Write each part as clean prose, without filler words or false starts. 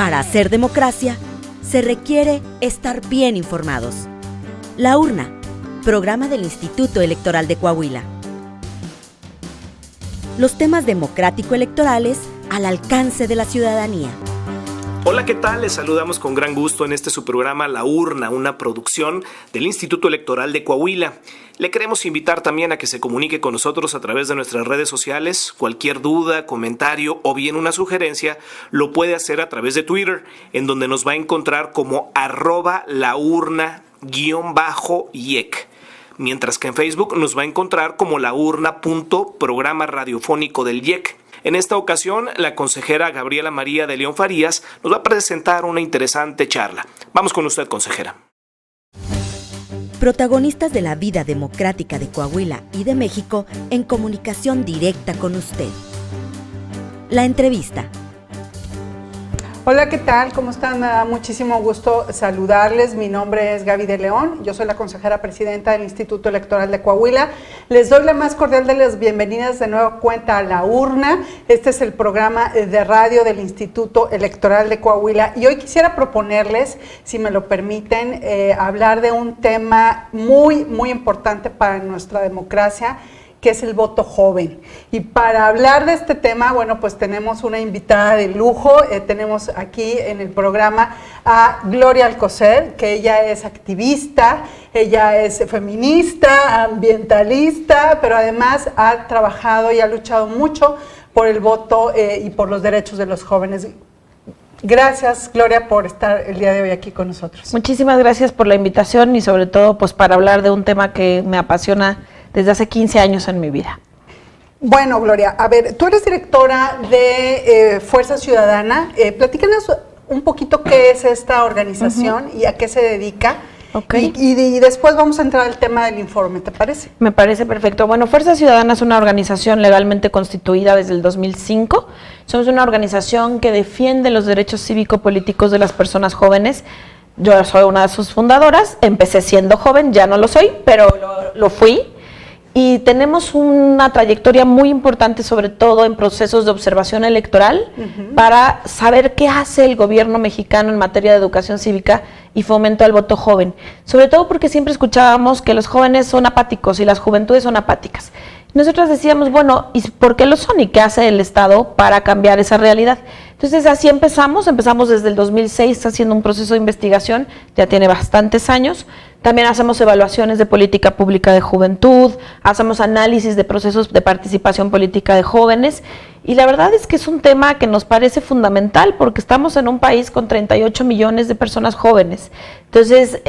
Para hacer democracia, se requiere estar bien informados. La Urna, programa del Instituto Electoral de Coahuila. Los temas democrático-electorales al alcance de la ciudadanía. Hola, ¿qué tal? Les saludamos con gran gusto en su programa La Urna, una producción del Instituto Electoral de Coahuila. Le queremos invitar también a que se comunique con nosotros a través de nuestras redes sociales. Cualquier duda, comentario o bien una sugerencia lo puede hacer a través de Twitter, en donde nos va a encontrar como @laurna_IEC. Mientras que en Facebook nos va a encontrar como laurna.programa radiofónico del IEC. En esta ocasión, la consejera Gabriela María de León Farías nos va a presentar una interesante charla. Vamos con usted, consejera. Protagonistas de la vida democrática de Coahuila y de México en comunicación directa con usted. La entrevista. Hola, ¿qué tal? ¿Cómo están? Me da muchísimo gusto saludarles. Mi nombre es Gaby de León, yo soy la consejera presidenta del Instituto Electoral de Coahuila. Les doy la más cordial de las bienvenidas de nueva cuenta a La Urna. Este es el programa de radio del Instituto Electoral de Coahuila y hoy quisiera proponerles, si me lo permiten, hablar de un tema muy importante para nuestra democracia, que es el voto joven. Y para hablar de este tema, bueno, pues tenemos una invitada de lujo. Tenemos aquí en el programa a Gloria Alcocer, que ella es activista, ella es feminista, ambientalista, pero además ha trabajado y ha luchado mucho por el voto y por los derechos de los jóvenes. Gracias, Gloria, por estar el día de hoy aquí con nosotros. Muchísimas gracias por la invitación y sobre todo pues para hablar de un tema que me apasiona desde hace 15 años en mi vida. Bueno, Gloria, a ver, tú eres directora de Fuerza Ciudadana. Platícanos un poquito qué es esta organización y a qué se dedica. Okay. Y después vamos a entrar al tema del informe, ¿te parece? Me parece perfecto. Bueno, Fuerza Ciudadana es una organización legalmente constituida desde el 2005. Somos una organización que defiende los derechos cívico-políticos de las personas jóvenes. Yo soy una de sus fundadoras. Empecé siendo joven, ya no lo soy, pero lo fui. Y tenemos una trayectoria muy importante, sobre todo en procesos de observación electoral, para saber qué hace el gobierno mexicano en materia de educación cívica y fomento al voto joven. Sobre todo porque siempre escuchábamos que los jóvenes son apáticos y las juventudes son apáticas. Nosotros decíamos, bueno, ¿y por qué lo son? ¿Y qué hace el Estado para cambiar esa realidad? Entonces así empezamos desde el 2006 haciendo un proceso de investigación, ya tiene bastantes años. También hacemos evaluaciones de política pública de juventud, hacemos análisis de procesos de participación política de jóvenes y la verdad es que es un tema que nos parece fundamental porque estamos en un país con 38 millones de personas jóvenes. Entonces,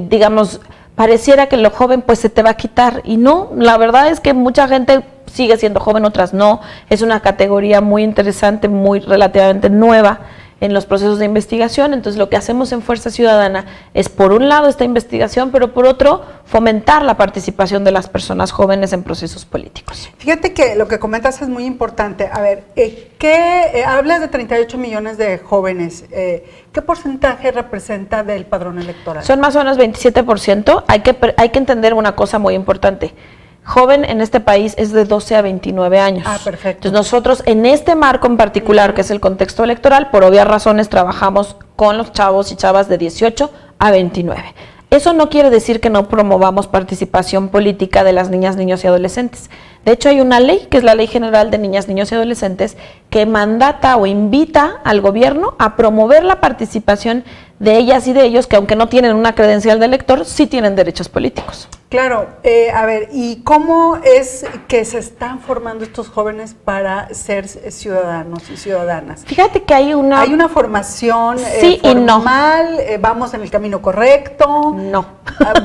digamos, pareciera que lo joven pues se te va a quitar y no, la verdad es que mucha gente sigue siendo joven, otras no. Es una categoría muy interesante, muy relativamente nueva en los procesos de investigación. Entonces lo que hacemos en Fuerza Ciudadana es por un lado esta investigación, pero por otro fomentar la participación de las personas jóvenes en procesos políticos. Fíjate que lo que comentas es muy importante. A ver, hablas de 38 millones de jóvenes. ¿Qué porcentaje representa del padrón electoral? Son más o menos 27%. Hay que entender una cosa muy importante. Joven en este país es de 12 a 29 años. Ah, perfecto. Entonces nosotros en este marco en particular, que es el contexto electoral, por obvias razones trabajamos con los chavos y chavas de 18 a 29. Eso no quiere decir que no promovamos participación política de las niñas, niños y adolescentes. De hecho, hay una ley, que es la Ley General de Niñas, Niños y Adolescentes, que mandata o invita al gobierno a promover la participación de ellas y de ellos, que aunque no tienen una credencial de elector, sí tienen derechos políticos. Claro, a ver, ¿y cómo es que se están formando estos jóvenes para ser ciudadanos y ciudadanas? Fíjate que hay una formación sí formal, y no. ¿Vamos en el camino correcto? No.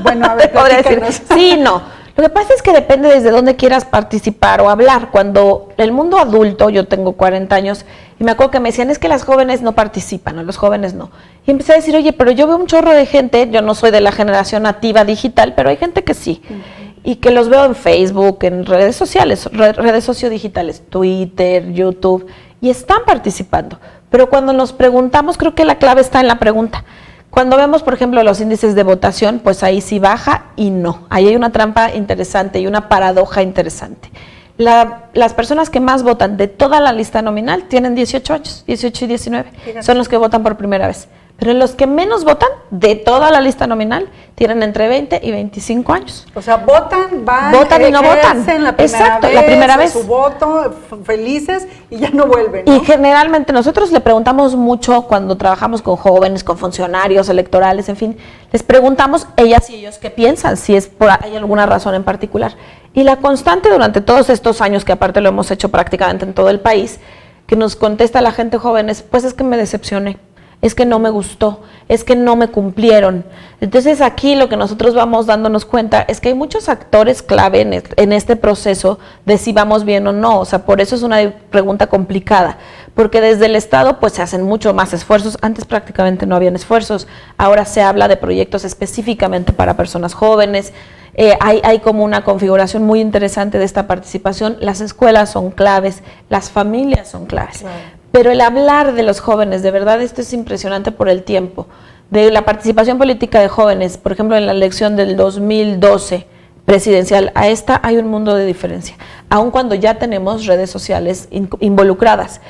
Bueno, a ver, podría decir, sí, no. Lo que pasa es que depende desde dónde quieras participar o hablar. Cuando el mundo adulto, yo tengo 40 años, y me acuerdo que me decían, es que las jóvenes no participan, o los jóvenes no. Y empecé a decir, oye, pero yo veo un chorro de gente, yo no soy de la generación nativa digital, pero hay gente que sí. Y que los veo en Facebook, en redes sociales, redes sociodigitales, Twitter, YouTube, y están participando. Pero cuando nos preguntamos, creo que la clave está en la pregunta. Cuando vemos, por ejemplo, los índices de votación, pues ahí sí baja y no. Ahí hay una trampa interesante y una paradoja interesante. las personas que más votan de toda la lista nominal tienen 18 años, 18 y 19. Fíjate. Son los que votan por primera vez. Pero los que menos votan de toda la lista nominal tienen entre 20 y 25 años. O sea, votan y no votan. Exacto, la primera vez. Su voto, felices, y ya no vuelven, ¿no? Y generalmente nosotros le preguntamos mucho cuando trabajamos con jóvenes, con funcionarios electorales, en fin, les preguntamos ellas y ellos qué piensan, si hay alguna razón en particular. Y la constante durante todos estos años, que aparte lo hemos hecho prácticamente en todo el país, que nos contesta la gente joven es, pues es que me decepcioné. Es que no me gustó, es que no me cumplieron. Entonces aquí lo que nosotros vamos dándonos cuenta es que hay muchos actores clave en este proceso de si vamos bien o no. O sea, por eso es una pregunta complicada, porque desde el Estado pues se hacen mucho más esfuerzos. Antes prácticamente no habían esfuerzos, ahora se habla de proyectos específicamente para personas jóvenes. Hay como una configuración muy interesante de esta participación. Las escuelas son claves, las familias son claves. Claro. Pero el hablar de los jóvenes, de verdad esto es impresionante por el tiempo, de la participación política de jóvenes, por ejemplo en la elección del 2012 presidencial, a esta hay un mundo de diferencia, aun cuando ya tenemos redes sociales involucradas.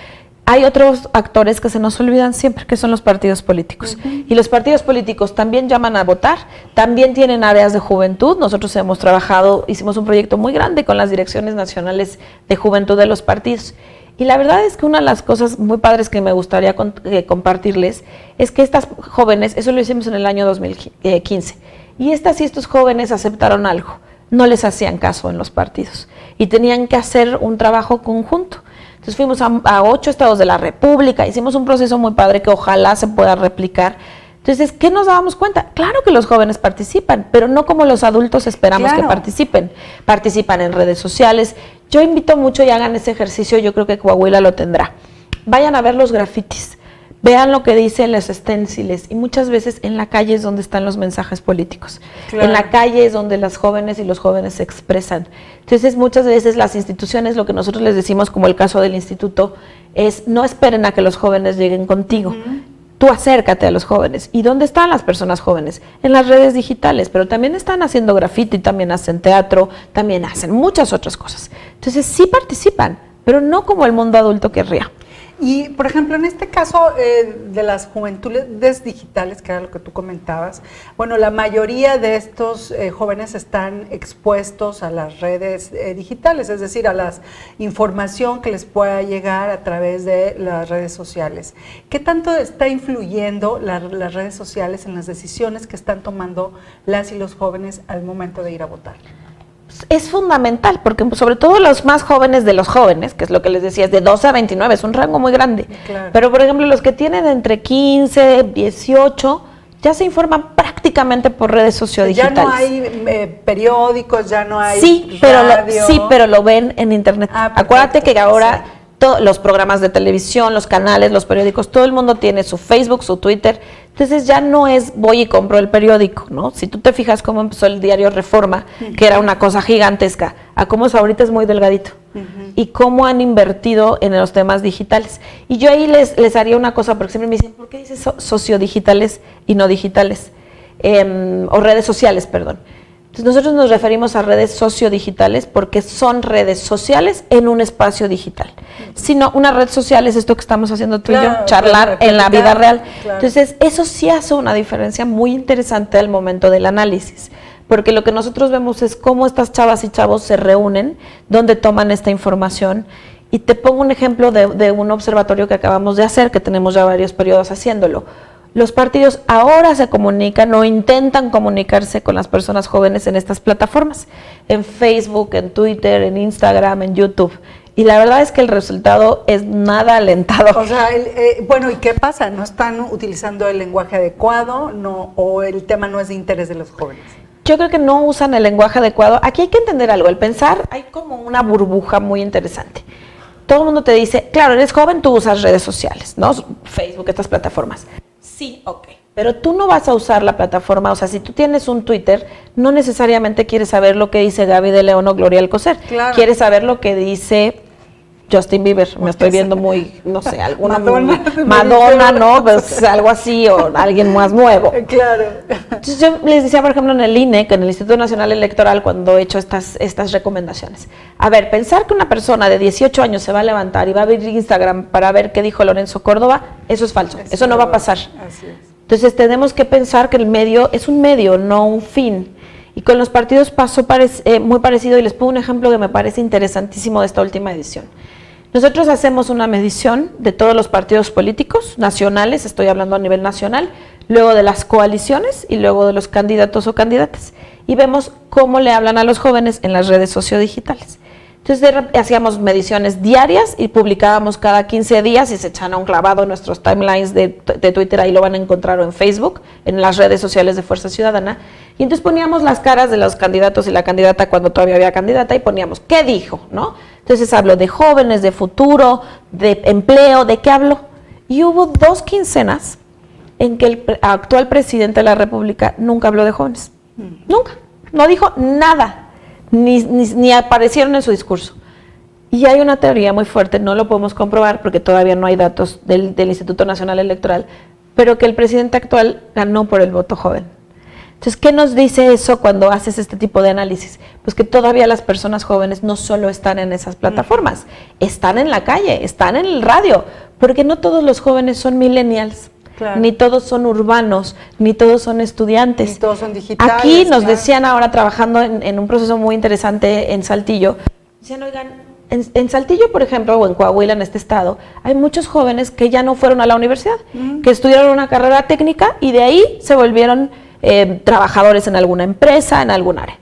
Hay otros actores que se nos olvidan siempre, que son los partidos políticos. Y los partidos políticos también llaman a votar, también tienen áreas de juventud. Nosotros hemos trabajado, hicimos un proyecto muy grande con las direcciones nacionales de juventud de los partidos. Y la verdad es que una de las cosas muy padres que me gustaría compartirles es que estas jóvenes, eso lo hicimos en el año 2015, y estas y estos jóvenes aceptaron algo, no les hacían caso en los partidos y tenían que hacer un trabajo conjunto. Entonces fuimos a 8 estados de la República, hicimos un proceso muy padre que ojalá se pueda replicar. Entonces, ¿qué nos dábamos cuenta? Claro que los jóvenes participan, pero no como los adultos esperamos que participen. Participan en redes sociales. Yo invito mucho y hagan ese ejercicio, yo creo que Coahuila lo tendrá. Vayan a ver los grafitis, vean lo que dicen los esténciles, y muchas veces en la calle es donde están los mensajes políticos. Claro. En la calle es donde las jóvenes y los jóvenes se expresan. Entonces, muchas veces las instituciones, lo que nosotros les decimos, como el caso del instituto, es no esperen a que los jóvenes lleguen contigo. Tú acércate a los jóvenes. ¿Y dónde están las personas jóvenes? En las redes digitales, pero también están haciendo grafiti, también hacen teatro, también hacen muchas otras cosas. Entonces sí participan, pero no como el mundo adulto querría. Y, por ejemplo, en este caso de las juventudes digitales, que era lo que tú comentabas, bueno, la mayoría de estos jóvenes están expuestos a las redes digitales, es decir, a la información que les pueda llegar a través de las redes sociales. ¿Qué tanto está influyendo las redes sociales en las decisiones que están tomando las y los jóvenes al momento de ir a votar? Es fundamental, porque sobre todo los más jóvenes de los jóvenes, que es lo que les decía, es de 12 a 29, es un rango muy grande. Claro. Pero, por ejemplo, los que tienen entre 15, 18, ya se informan prácticamente por redes sociodigitales. Ya no hay periódicos, ya no hay radio. Pero lo ven en internet. Acuérdate que ahora los programas de televisión, los canales, los periódicos, todo el mundo tiene su Facebook, su Twitter. Entonces ya no es voy y compro el periódico, ¿no? Si tú te fijas cómo empezó el diario Reforma, que era una cosa gigantesca, a cómo ahorita es muy delgadito, y cómo han invertido en los temas digitales. Y yo ahí les haría una cosa, porque siempre me dicen, ¿por qué dices sociodigitales y no digitales? O redes sociales, perdón. Entonces nosotros nos referimos a redes sociodigitales porque son redes sociales en un espacio digital. Sino una red social es esto que estamos haciendo tú y yo, charlar en la vida real. Claro. Entonces eso sí hace una diferencia muy interesante al momento del análisis, porque lo que nosotros vemos es cómo estas chavas y chavos se reúnen, dónde toman esta información. Y te pongo un ejemplo de un observatorio que acabamos de hacer, que tenemos ya varios periodos haciéndolo. Los partidos ahora se comunican o intentan comunicarse con las personas jóvenes en estas plataformas, en Facebook, en Twitter, en Instagram, en YouTube. Y la verdad es que el resultado es nada alentador. O sea, bueno, ¿y qué pasa? ¿No están utilizando el lenguaje adecuado o el tema no es de interés de los jóvenes? Yo creo que no usan el lenguaje adecuado. Aquí hay que entender algo. El pensar, hay como una burbuja muy interesante. Todo el mundo te dice, claro, eres joven, tú usas redes sociales, ¿no? Facebook, estas plataformas. Sí, ok. Pero tú no vas a usar la plataforma, o sea, si tú tienes un Twitter, no necesariamente quieres saber lo que dice Gaby de León o Gloria Alcocer. Claro. Quieres saber lo que dice Justin Bieber, me estoy viendo muy, no sé, alguna Madonna, ¿no? Pues algo así, o alguien más nuevo. Claro. Entonces yo les decía, por ejemplo, en el INE, en el Instituto Nacional Electoral, cuando he hecho estas recomendaciones. A ver, pensar que una persona de 18 años se va a levantar y va a abrir Instagram para ver qué dijo Lorenzo Córdoba, eso es falso, eso no va a pasar. Así es. Entonces tenemos que pensar que el medio es un medio, no un fin. Y con los partidos pasó muy parecido, y les pongo un ejemplo que me parece interesantísimo de esta última edición. Nosotros hacemos una medición de todos los partidos políticos nacionales, estoy hablando a nivel nacional, luego de las coaliciones y luego de los candidatos o candidatas, y vemos cómo le hablan a los jóvenes en las redes sociodigitales. Entonces hacíamos mediciones diarias y publicábamos cada 15 días y se echan a un clavado en nuestros timelines de Twitter, ahí lo van a encontrar, o en Facebook, en las redes sociales de Fuerza Ciudadana. Y entonces poníamos las caras de los candidatos y la candidata cuando todavía había candidata y poníamos, ¿qué dijo? ¿No? Entonces habló de jóvenes, de futuro, de empleo, ¿de qué habló? Y hubo 2 quincenas en que el actual presidente de la República nunca habló de jóvenes. Nunca. No dijo nada. Ni aparecieron en su discurso. Y hay una teoría muy fuerte, no lo podemos comprobar porque todavía no hay datos del Instituto Nacional Electoral, pero que el presidente actual ganó por el voto joven. Entonces, ¿qué nos dice eso cuando haces este tipo de análisis? Pues que todavía las personas jóvenes no solo están en esas plataformas, están en la calle, están en el radio, porque no todos los jóvenes son millennials. Claro. Ni todos son urbanos, ni todos son estudiantes. Ni todos son digitales. Aquí nos decían ahora, trabajando en un proceso muy interesante en Saltillo, decían, oigan, en Saltillo, por ejemplo, o en Coahuila, en este estado, hay muchos jóvenes que ya no fueron a la universidad, que estudiaron una carrera técnica y de ahí se volvieron trabajadores en alguna empresa, en algún área.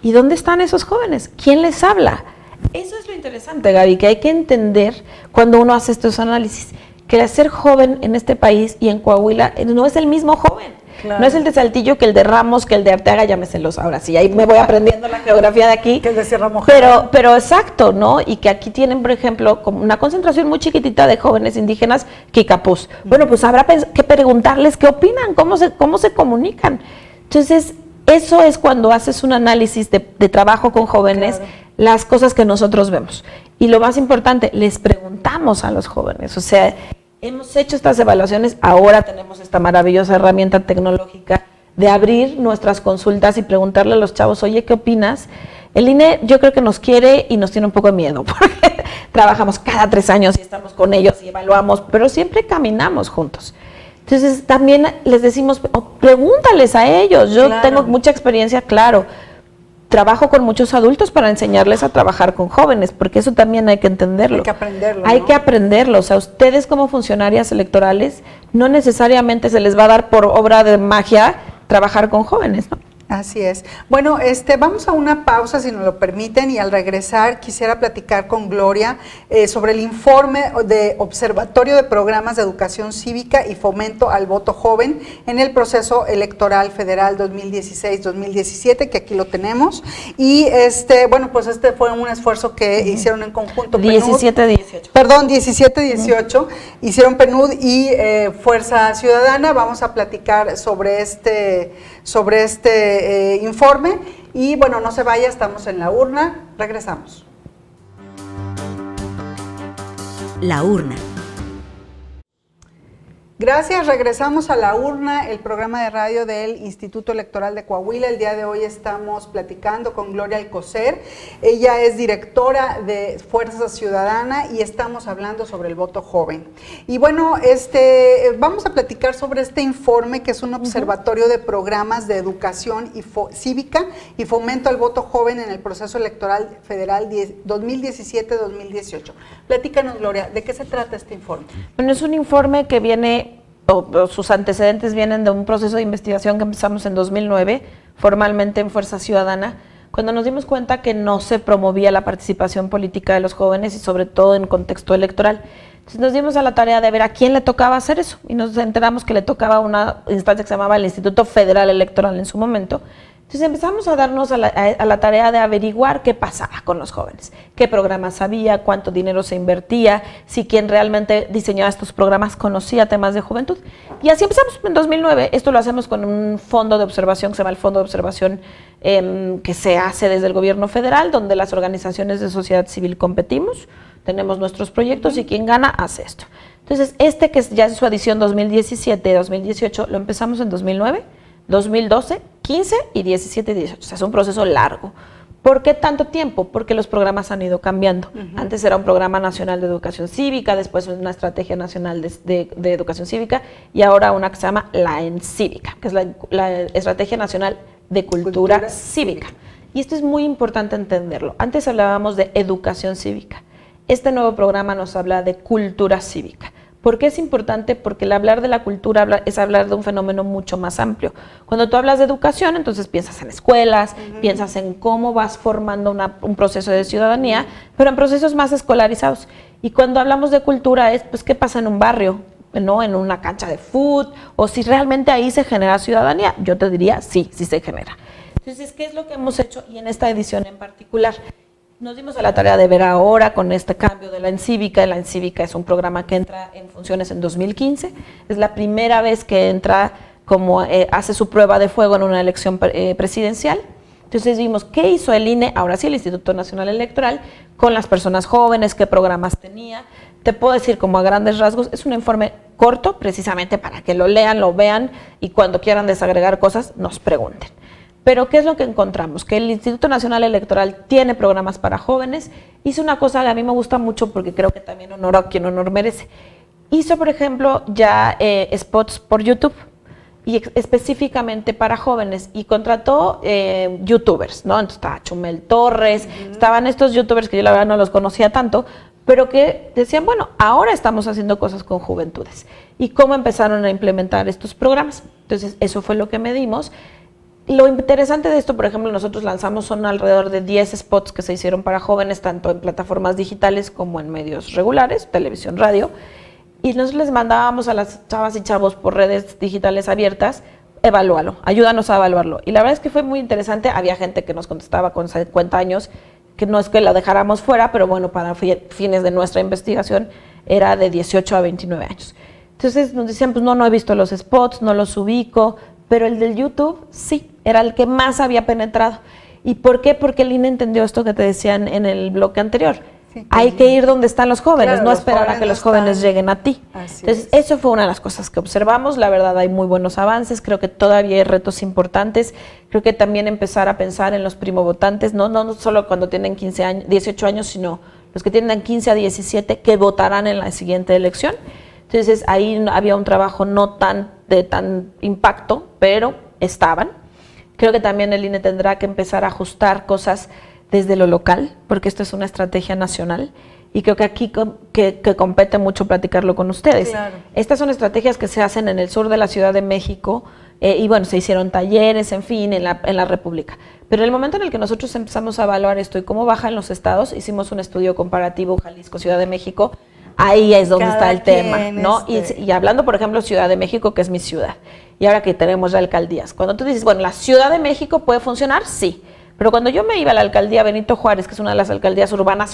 ¿Y dónde están esos jóvenes? ¿Quién les habla? Eso es lo interesante, Gaby, que hay que entender cuando uno hace estos análisis, que ser joven en este país y en Coahuila no es el mismo joven. Claro. No es el de Saltillo, que el de Ramos, que el de Arteaga, llámeselos ahora sí, ahí me voy aprendiendo la geografía de aquí. Que el de Sierra Mojada. Pero exacto, ¿no? Y que aquí tienen, por ejemplo, como una concentración muy chiquitita de jóvenes indígenas Kikapús. Bueno, pues habrá que preguntarles qué opinan, cómo se comunican. Entonces, eso es cuando haces un análisis de trabajo con jóvenes, claro, las cosas que nosotros vemos. Y lo más importante, les preguntamos a los jóvenes, o sea, hemos hecho estas evaluaciones, ahora tenemos esta maravillosa herramienta tecnológica de abrir nuestras consultas y preguntarle a los chavos, oye, ¿qué opinas? El INE yo creo que nos quiere y nos tiene un poco de miedo, porque trabajamos cada 3 años y estamos con ellos y evaluamos, pero siempre caminamos juntos. Entonces también les decimos, pregúntales a ellos, yo claro, tengo mucha experiencia, claro, trabajo con muchos adultos para enseñarles a trabajar con jóvenes, porque eso también hay que entenderlo. Hay que aprenderlo. Hay que aprenderlo. O sea, ustedes como funcionarias electorales no necesariamente se les va a dar por obra de magia trabajar con jóvenes, ¿no? Así es. Bueno, vamos a una pausa, si nos lo permiten, y al regresar quisiera platicar con Gloria sobre el informe de Observatorio de Programas de Educación Cívica y Fomento al Voto Joven en el proceso electoral federal 2016-2017, que aquí lo tenemos. Y bueno, pues fue un esfuerzo que hicieron en conjunto. 17-18. Perdón, 17-18. Hicieron PNUD y Fuerza Ciudadana. Vamos a platicar sobre este informe y bueno, no se vaya, estamos en la urna, regresamos. La urna. Gracias, regresamos a La Urna, el programa de radio del Instituto Electoral de Coahuila. El día de hoy estamos platicando con Gloria Alcocer, ella es directora de Fuerza Ciudadana y estamos hablando sobre el voto joven. Y bueno, vamos a platicar sobre este informe que es un observatorio de programas de educación cívica y fomento al voto joven en el proceso electoral federal 2017-2018. Platícanos, Gloria, ¿de qué se trata este informe? Bueno, es un informe que viene, o sus antecedentes vienen de un proceso de investigación que empezamos en 2009, formalmente en Fuerza Ciudadana, cuando nos dimos cuenta que no se promovía la participación política de los jóvenes y sobre todo en contexto electoral. Entonces nos dimos a la tarea de ver a quién le tocaba hacer eso y nos enteramos que le tocaba una instancia que se llamaba el Instituto Federal Electoral en su momento. Entonces empezamos a darnos a la tarea de averiguar qué pasaba con los jóvenes, qué programas había, cuánto dinero se invertía, si quien realmente diseñaba estos programas conocía temas de juventud. Y así empezamos en 2009. Esto lo hacemos con un fondo de observación que se llama el Fondo de Observación que se hace desde el gobierno federal, donde las organizaciones de sociedad civil competimos. tenemos nuestros proyectos y quien gana hace esto. Entonces, que ya es su edición 2017-2018, lo empezamos en 2009, 2012, 15 y 17 y 18. O sea, es un proceso largo. ¿Por qué tanto tiempo? Porque los programas han ido cambiando. Antes era un programa nacional de educación cívica, después una estrategia nacional de educación cívica y ahora una que se llama la ENCívica, que es la Estrategia Nacional de Cultura Cívica. Y esto es muy importante entenderlo. Antes hablábamos de educación cívica. Este nuevo programa nos habla de cultura cívica. ¿Por qué es importante? Porque el hablar de la cultura es hablar de un fenómeno mucho más amplio. Cuando tú hablas de educación, entonces piensas en escuelas, piensas en cómo vas formando un proceso de ciudadanía, pero en procesos más escolarizados. Y cuando hablamos de cultura es, pues, ¿qué pasa en un barrio? ¿No? En una cancha de fútbol, o si realmente ahí se genera ciudadanía. Yo te diría, sí se genera. Entonces, ¿qué es lo que hemos hecho? Y en esta edición en particular, nos dimos a la tarea de ver ahora con este cambio de la ENCívica. La ENCívica es un programa que entra en funciones en 2015. Es la primera vez que entra hace su prueba de fuego en una elección presidencial. Entonces vimos qué hizo el INE, ahora sí el Instituto Nacional Electoral, con las personas jóvenes, qué programas tenía. Te puedo decir como a grandes rasgos, es un informe corto precisamente para que lo lean, lo vean y cuando quieran desagregar cosas nos pregunten. Pero ¿qué es lo que encontramos? Que el Instituto Nacional Electoral tiene programas para jóvenes. Hizo una cosa que a mí me gusta mucho porque creo que también honor a quien honor merece. Hizo, por ejemplo, ya spots por YouTube y específicamente para jóvenes y contrató youtubers, ¿no? Entonces estaba Chumel Torres, estaban estos youtubers que yo la verdad no los conocía tanto, pero que decían, bueno, ahora estamos haciendo cosas con juventudes. ¿Y cómo empezaron a implementar estos programas? Entonces, eso fue lo que medimos. Lo interesante de esto, por ejemplo, nosotros lanzamos son alrededor de 10 spots que se hicieron para jóvenes, tanto en plataformas digitales como en medios regulares, televisión, radio, y nosotros les mandábamos a las chavas y chavos por redes digitales abiertas, evalúalo, ayúdanos a evaluarlo. Y la verdad es que fue muy interesante, había gente que nos contestaba con 50 años, que no es que la dejáramos fuera, pero bueno, para fines de nuestra investigación era de 18 a 29 años. Entonces nos decían, pues no he visto los spots, no los ubico, pero el del YouTube sí, era el que más había penetrado. ¿Y por qué? Porque el INE entendió esto que te decían en el bloque anterior. Sí, hay que ir donde están los jóvenes, claro, no esperar a que los jóvenes lleguen a ti. Entonces, eso fue una de las cosas que observamos. La verdad, hay muy buenos avances. Creo que todavía hay retos importantes. Creo que también empezar a pensar en los primovotantes, no solo cuando tienen 15 años, 18 años, sino los que tienen 15 a 17 que votarán en la siguiente elección. Entonces, ahí había un trabajo no de tan impacto, pero estaban. Creo que también el INE tendrá que empezar a ajustar cosas desde lo local, porque esto es una estrategia nacional, y creo que aquí que compete mucho platicarlo con ustedes. Claro. Estas son estrategias que se hacen en el sur de la Ciudad de México, y bueno, se hicieron talleres, en fin, en la República. Pero en el momento en el que nosotros empezamos a evaluar esto y cómo baja en los estados, hicimos un estudio comparativo Jalisco, Ciudad de México. Ahí es donde está el tema, ¿no? Y hablando, por ejemplo, Ciudad de México, que es mi ciudad, y ahora que tenemos ya alcaldías. Cuando tú dices, bueno, ¿la Ciudad de México puede funcionar? Sí. Pero cuando yo me iba a la alcaldía Benito Juárez, que es una de las alcaldías urbanas,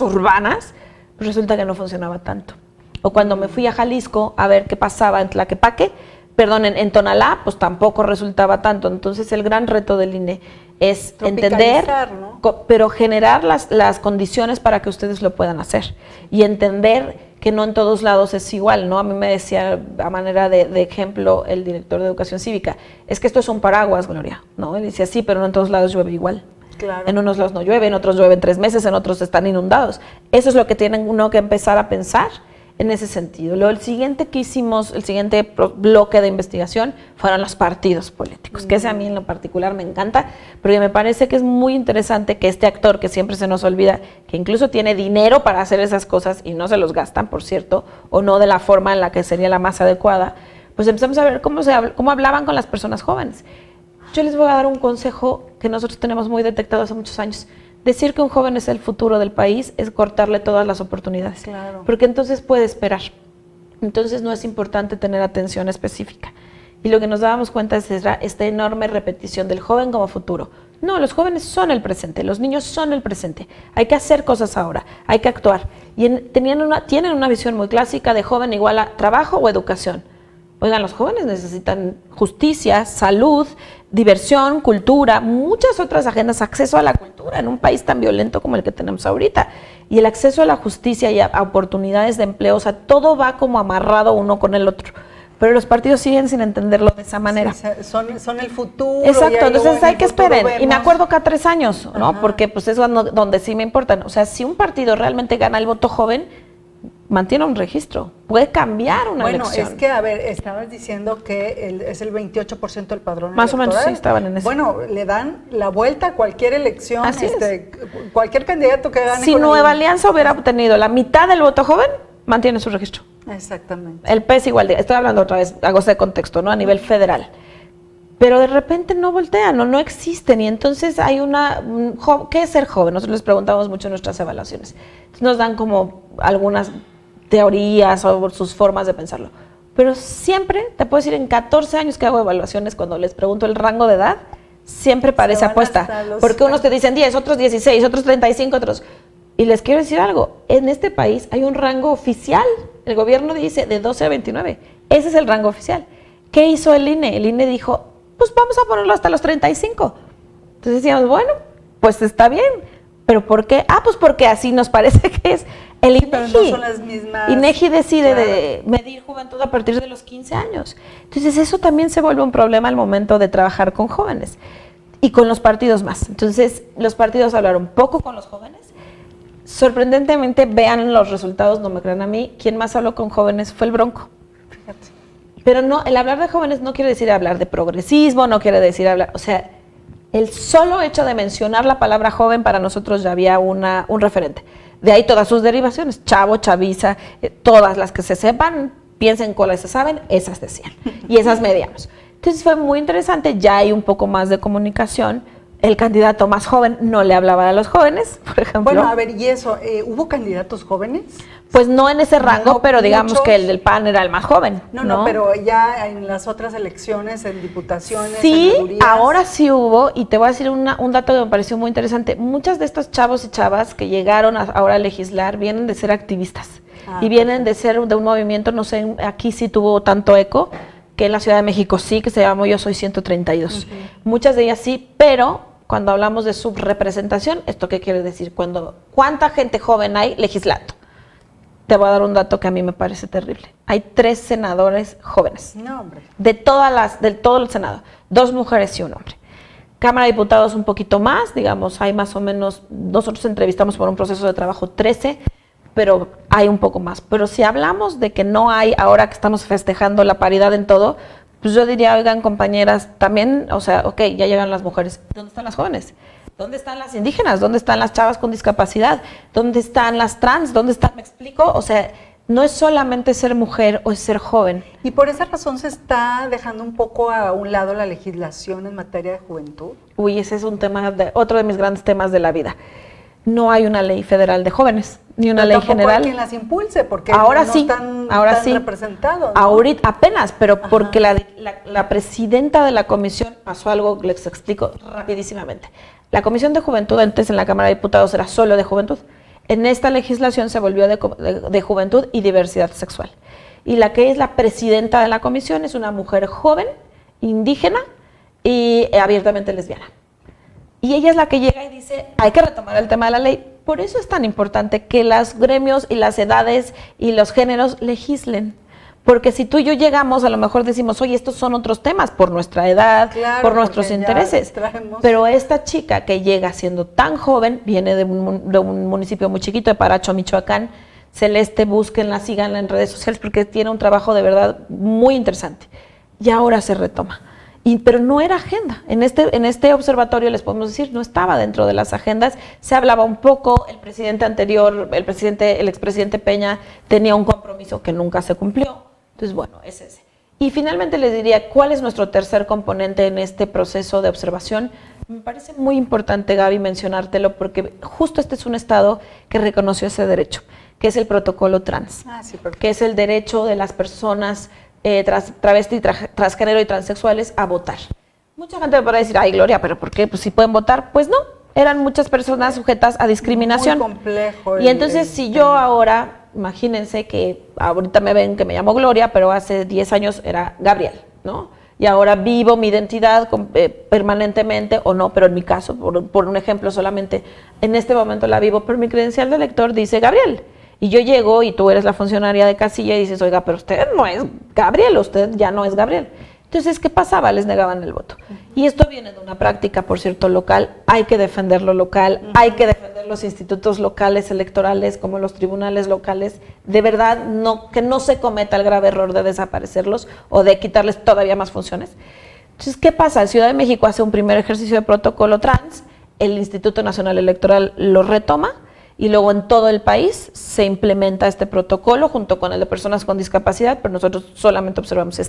pues resulta que no funcionaba tanto. O cuando me fui a Jalisco a ver qué pasaba en Tlaquepaque, en Tonalá, pues tampoco resultaba tanto. Entonces, el gran reto del INE es entender, ¿no? Pero generar las condiciones para que ustedes lo puedan hacer. Y entender que no en todos lados es igual, ¿no? A mí me decía, a manera de ejemplo, el director de Educación Cívica, es que esto es un paraguas, Gloria, ¿no? Él decía, sí, pero no en todos lados llueve igual. Claro. En unos lados no llueve, en otros llueven 3 meses, en otros están inundados. Eso es lo que tiene uno que empezar a pensar en ese sentido. El siguiente que hicimos, el siguiente bloque de investigación fueron los partidos políticos, que ese a mí en lo particular me encanta, porque me parece que es muy interesante que este actor, que siempre se nos olvida, que incluso tiene dinero para hacer esas cosas y no se los gastan, por cierto, o no de la forma en la que sería la más adecuada, pues empezamos a ver cómo hablaban con las personas jóvenes. Yo les voy a dar un consejo que nosotros tenemos muy detectado hace muchos años. Decir que un joven es el futuro del país es cortarle todas las oportunidades, claro. Porque entonces puede esperar. Entonces no es importante tener atención específica. Y lo que nos dábamos cuenta es esta enorme repetición del joven como futuro. No, los jóvenes son el presente, los niños son el presente. Hay que hacer cosas ahora, hay que actuar. Y tienen una visión muy clásica de joven igual a trabajo o educación. Oigan, los jóvenes necesitan justicia, salud, diversión, cultura, muchas otras agendas, acceso a la cultura en un país tan violento como el que tenemos ahorita. Y el acceso a la justicia y a oportunidades de empleo, o sea, todo va como amarrado uno con el otro. Pero los partidos siguen sin entenderlo de esa manera. Sí, son el futuro. Exacto, entonces hay que esperar. Y me acuerdo cada 3 años, ¿no? Ajá. Porque pues es donde sí me importan. O sea, si un partido realmente gana el voto joven, mantiene un registro, puede cambiar una elección. Bueno, es que, a ver, estabas diciendo que es el 28% del padrón más electoral. O menos, sí, estaban en eso. Bueno, le dan la vuelta a cualquier elección, cualquier candidato que gane. Si Nueva Alianza hubiera obtenido la mitad del voto joven, mantiene su registro. Exactamente. El PES igual, estoy hablando otra vez, a goce de contexto, ¿no? A nivel federal. Pero de repente no voltean, no existen, y entonces hay ¿qué es ser joven? Nosotros les preguntamos mucho en nuestras evaluaciones. Entonces nos dan como algunas teorías o sus formas de pensarlo. Pero siempre, te puedo decir, en 14 años que hago evaluaciones, cuando les pregunto el rango de edad, siempre parece apuesta. Porque unos te dicen 10, otros 16, otros 35, otros... Y les quiero decir algo, en este país hay un rango oficial. El gobierno dice de 12 a 29. Ese es el rango oficial. ¿Qué hizo el INE? El INE dijo, pues vamos a ponerlo hasta los 35. Entonces decíamos, bueno, pues está bien. ¿Pero por qué? Pues porque así nos parece que es. El INEGI, pero no son las mismas. INEGI decide de medir juventud a partir de los 15 años. Entonces eso también se vuelve un problema al momento de trabajar con jóvenes. Y con los partidos más. Entonces los partidos hablaron poco con los jóvenes. Sorprendentemente, vean los resultados, no me crean a mí, quien más habló con jóvenes fue el Bronco. Fíjate. Pero no, el hablar de jóvenes no quiere decir hablar de progresismo, no quiere decir hablar, o sea, el solo hecho de mencionar la palabra joven para nosotros ya había un referente. De ahí todas sus derivaciones, chavo, chaviza, todas las que se sepan, piensen cuáles se saben, esas decían. Y esas mediamos. Entonces fue muy interesante, ya hay un poco más de comunicación. El candidato más joven no le hablaba a los jóvenes, por ejemplo. Bueno, a ver, ¿y eso? ¿Hubo candidatos jóvenes? Pues no en ese rango, no, pero digamos muchos. que el del PAN era el más joven. No, pero ya en las otras elecciones, en diputaciones, sí, en mayorías. Ahora sí hubo, y te voy a decir un dato que me pareció muy interesante. Muchos de estos chavos y chavas que llegaron ahora a legislar vienen de ser activistas y vienen de ser de un movimiento, no sé, aquí sí tuvo tanto eco, que en la Ciudad de México sí, que se llamó Yo Soy 132. Uh-huh. Muchas de ellas sí, pero cuando hablamos de subrepresentación, ¿esto qué quiere decir? ¿Cuánta gente joven hay legislando? Te voy a dar un dato que a mí me parece terrible. Hay 3 senadores jóvenes. No, hombre. De todo el Senado. 2 mujeres y 1 hombre. Cámara de Diputados un poquito más, digamos, hay más o menos, nosotros entrevistamos por un proceso de trabajo 13, pero hay un poco más. Pero si hablamos de que no hay, ahora que estamos festejando la paridad en todo, pues yo diría, oigan, compañeras, también, o sea, ok, ya llegan las mujeres. ¿Dónde están las jóvenes? ¿Dónde están las indígenas? ¿Dónde están las chavas con discapacidad? ¿Dónde están las trans? ¿Dónde están? ¿Me explico? O sea, no es solamente ser mujer o es ser joven. Y por esa razón se está dejando un poco a un lado la legislación en materia de juventud. Uy, ese es un tema, otro de mis grandes temas de la vida. No hay una ley federal de jóvenes, ni una ley general. Hay quien las impulse, porque ahora no sí, están ahora sí representados, ¿no? Ahorita, apenas, pero porque la presidenta de la comisión pasó algo, les explico rapidísimamente. La Comisión de Juventud antes en la Cámara de Diputados era solo de juventud. En esta legislación se volvió de juventud y diversidad sexual. Y la que es la presidenta de la comisión es una mujer joven, indígena y abiertamente lesbiana. Y ella es la que llega y dice, hay que retomar el tema de la ley. Por eso es tan importante que los gremios y las edades y los géneros legislen. Porque si tú y yo llegamos, a lo mejor decimos, oye, estos son otros temas por nuestra edad, claro, por nuestros intereses. Pero esta chica que llega siendo tan joven, viene de un municipio muy chiquito, de Paracho, Michoacán, Celeste, búsquenla, síganla en redes sociales, porque tiene un trabajo de verdad muy interesante. Y ahora se retoma. Pero no era agenda. En este observatorio, les podemos decir, no estaba dentro de las agendas. Se hablaba un poco, el presidente anterior, el expresidente Peña, tenía un compromiso que nunca se cumplió. Entonces, bueno, es ese. Y finalmente les diría, ¿cuál es nuestro tercer componente en este proceso de observación? Me parece muy importante, Gaby, mencionártelo, porque justo este es un estado que reconoció ese derecho, que es el protocolo trans, que es el derecho de las personas travesti, transgénero y transexuales a votar. Mucha gente me podrá decir, ay, Gloria, ¿pero por qué? Pues si pueden votar. Pues no, eran muchas personas sujetas a discriminación. Muy complejo. Y entonces, si yo ahora, imagínense que ahorita me ven que me llamo Gloria, pero hace 10 años era Gabriel, ¿no? y ahora vivo mi identidad permanentemente o no, pero en mi caso, por un ejemplo solamente, en este momento la vivo, pero mi credencial de elector dice Gabriel. Y yo llego y tú eres la funcionaria de casilla y dices, oiga, pero usted no es Gabriel, usted ya no es Gabriel. Entonces, ¿qué pasaba? Les negaban el voto. Y esto viene de una práctica, por cierto, local. Hay que defender lo local, hay que defender los institutos locales electorales como los tribunales locales. De verdad, que no se cometa el grave error de desaparecerlos o de quitarles todavía más funciones. Entonces, ¿qué pasa? El Ciudad de México hace un primer ejercicio de protocolo trans, el Instituto Nacional Electoral lo retoma, y luego en todo el país se implementa este protocolo junto con el de personas con discapacidad, pero nosotros solamente observamos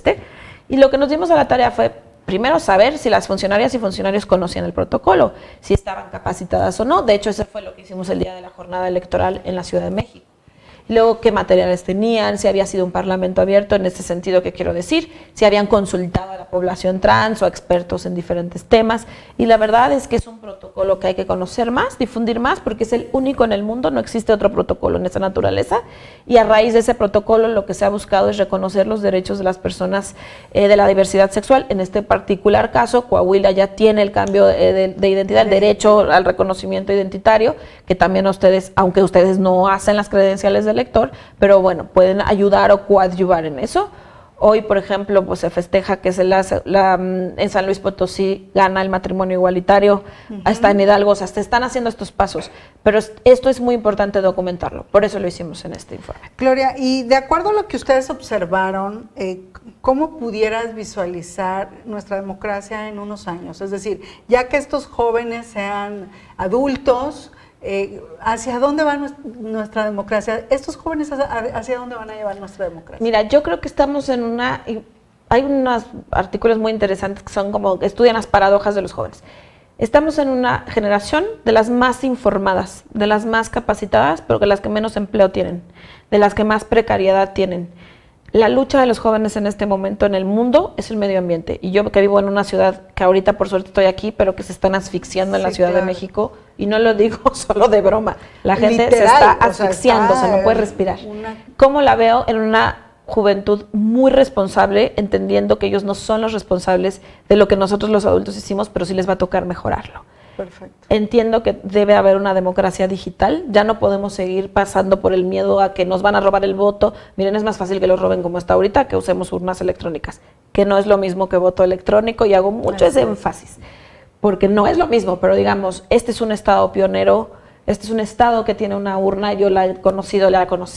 Y lo que nos dimos a la tarea fue, primero, saber si las funcionarias y funcionarios conocían el protocolo, si estaban capacitadas o no. De hecho, eso fue lo que hicimos el día de la jornada electoral en la Ciudad de México. Luego, qué materiales tenían, si había sido un parlamento abierto, en este sentido que quiero decir, si habían consultado a la población trans o a expertos en diferentes temas. Y la verdad es que es un protocolo que hay que conocer más, difundir más, porque es el único en el mundo, no existe otro protocolo en esa naturaleza. Y a raíz de ese protocolo lo que se ha buscado es reconocer los derechos de las personas de la diversidad sexual. En este particular caso, Coahuila ya tiene el cambio de identidad, el derecho al reconocimiento identitario, que también ustedes, aunque ustedes no hacen las credenciales del elector, pero bueno, pueden ayudar o coadyuvar en eso. Hoy, por ejemplo, pues se festeja que en San Luis Potosí gana el matrimonio igualitario, hasta en Hidalgo, o sea, se están haciendo estos pasos, pero esto es muy importante documentarlo, por eso lo hicimos en este informe. Gloria, y de acuerdo a lo que ustedes observaron, ¿cómo pudieras visualizar nuestra democracia en unos años? Es decir, ya que estos jóvenes sean adultos, ¿hacia dónde va nuestra democracia? ¿Estos jóvenes hacia dónde van a llevar nuestra democracia? Mira, yo creo que estamos en hay unos artículos muy interesantes que son como que estudian las paradojas de los jóvenes. Estamos en una generación de las más informadas, de las más capacitadas, pero de las que menos empleo tienen, de las que más precariedad tienen. La lucha de los jóvenes en este momento en el mundo es el medio ambiente. Y yo que vivo en una ciudad que ahorita por suerte estoy aquí, pero que se están asfixiando en la Ciudad de México, y no lo digo solo de broma, la gente literal, se está asfixiando, se no puede respirar. ¿Cómo la veo? En una juventud muy responsable, entendiendo que ellos no son los responsables de lo que nosotros los adultos hicimos, pero sí les va a tocar mejorarlo. Perfecto. Entiendo que debe haber una democracia digital, ya no podemos seguir pasando por el miedo a que nos van a robar el voto. Miren, es más fácil que lo roben como está ahorita, que usemos urnas electrónicas, que no es lo mismo que voto electrónico, y hago mucho ese énfasis, porque no es lo mismo, pero digamos, este es un estado pionero, este es un estado que tiene una urna, yo la conocí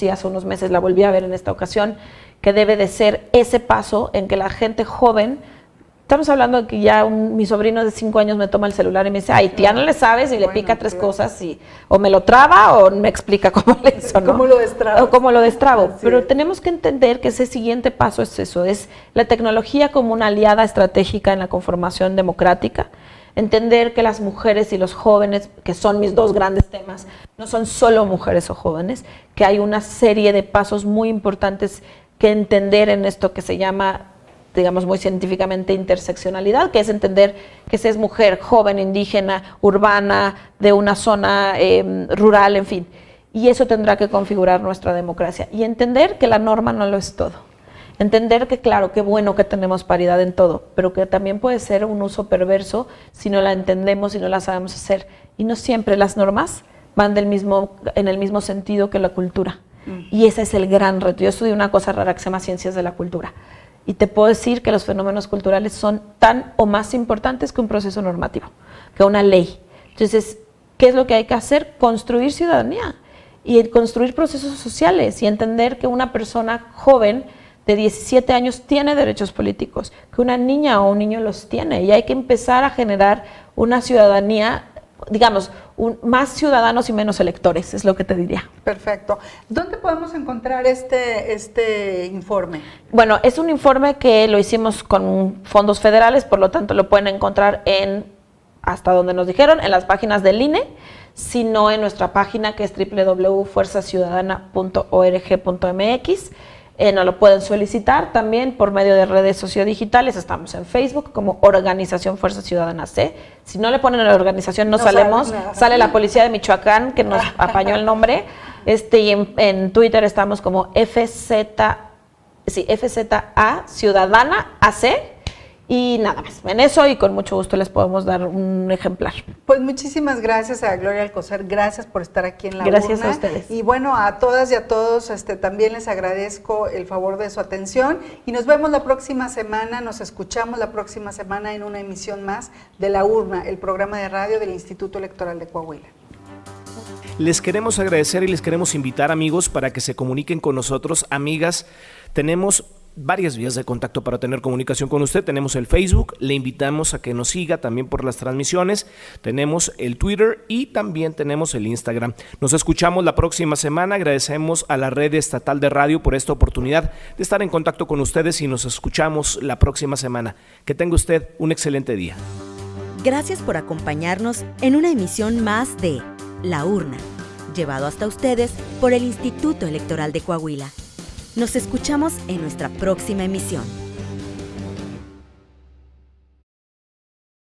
hace unos meses, la volví a ver en esta ocasión, que debe de ser ese paso en que la gente joven. Estamos hablando de que ya mi sobrino de 5 años me toma el celular y me dice, ay, tía, no le sabes, y le pica 3 cosas, y o me lo traba o me explica cómo le hizo, ¿no? ¿Cómo lo destrabo? O cómo lo destrabo. Pero tenemos que entender que ese siguiente paso es eso, es la tecnología como una aliada estratégica en la conformación democrática, entender que las mujeres y los jóvenes, que son mis 2 grandes temas, no son solo mujeres o jóvenes, que hay una serie de pasos muy importantes que entender en esto que se llama, digamos muy científicamente, interseccionalidad, que es entender que se es mujer, joven, indígena, urbana, de una zona rural, en fin. Y eso tendrá que configurar nuestra democracia. Y entender que la norma no lo es todo. Entender que, claro, qué bueno que tenemos paridad en todo, pero que también puede ser un uso perverso si no la entendemos y no la sabemos hacer. Y no siempre las normas van en el mismo sentido que la cultura. Y ese es el gran reto. Yo estudié una cosa rara que se llama ciencias de la cultura. Y te puedo decir que los fenómenos culturales son tan o más importantes que un proceso normativo, que una ley. Entonces, ¿qué es lo que hay que hacer? Construir ciudadanía y construir procesos sociales y entender que una persona joven de 17 años tiene derechos políticos, que una niña o un niño los tiene, y hay que empezar a generar una ciudadanía, digamos, más ciudadanos y menos electores, es lo que te diría. Perfecto. ¿Dónde podemos encontrar este informe? Bueno, es un informe que lo hicimos con fondos federales, por lo tanto lo pueden encontrar hasta donde nos dijeron, en las páginas del INE, sino en nuestra página que es www.fuerzaciudadana.org.mx. Nos lo pueden solicitar también por medio de redes sociodigitales. Estamos en Facebook como Organización Fuerza Ciudadana C. Si no le ponen la organización no salemos, sale la policía de Michoacán que nos apañó el nombre. Y en Twitter estamos como FZA Ciudadana AC. Y nada más, en eso y con mucho gusto les podemos dar un ejemplar. Pues muchísimas gracias a Gloria Alcocer, gracias por estar aquí en La Gracias Urna. a ustedes. Y bueno, a todas y a todos también les agradezco el favor de su atención y nos vemos la próxima semana, nos escuchamos la próxima semana en una emisión más de La Urna, el programa de radio del Instituto Electoral de Coahuila. Les queremos agradecer y les queremos invitar, amigos, para que se comuniquen con nosotros. Amigas, tenemos varias vías de contacto para tener comunicación con usted. Tenemos el Facebook, le invitamos a que nos siga también por las transmisiones. Tenemos el Twitter y también tenemos el Instagram. Nos escuchamos la próxima semana. Agradecemos a la Red Estatal de Radio por esta oportunidad de estar en contacto con ustedes y nos escuchamos la próxima semana. Que tenga usted un excelente día. Gracias por acompañarnos en una emisión más de La Urna, llevado hasta ustedes por el Instituto Electoral de Coahuila. Nos escuchamos en nuestra próxima emisión.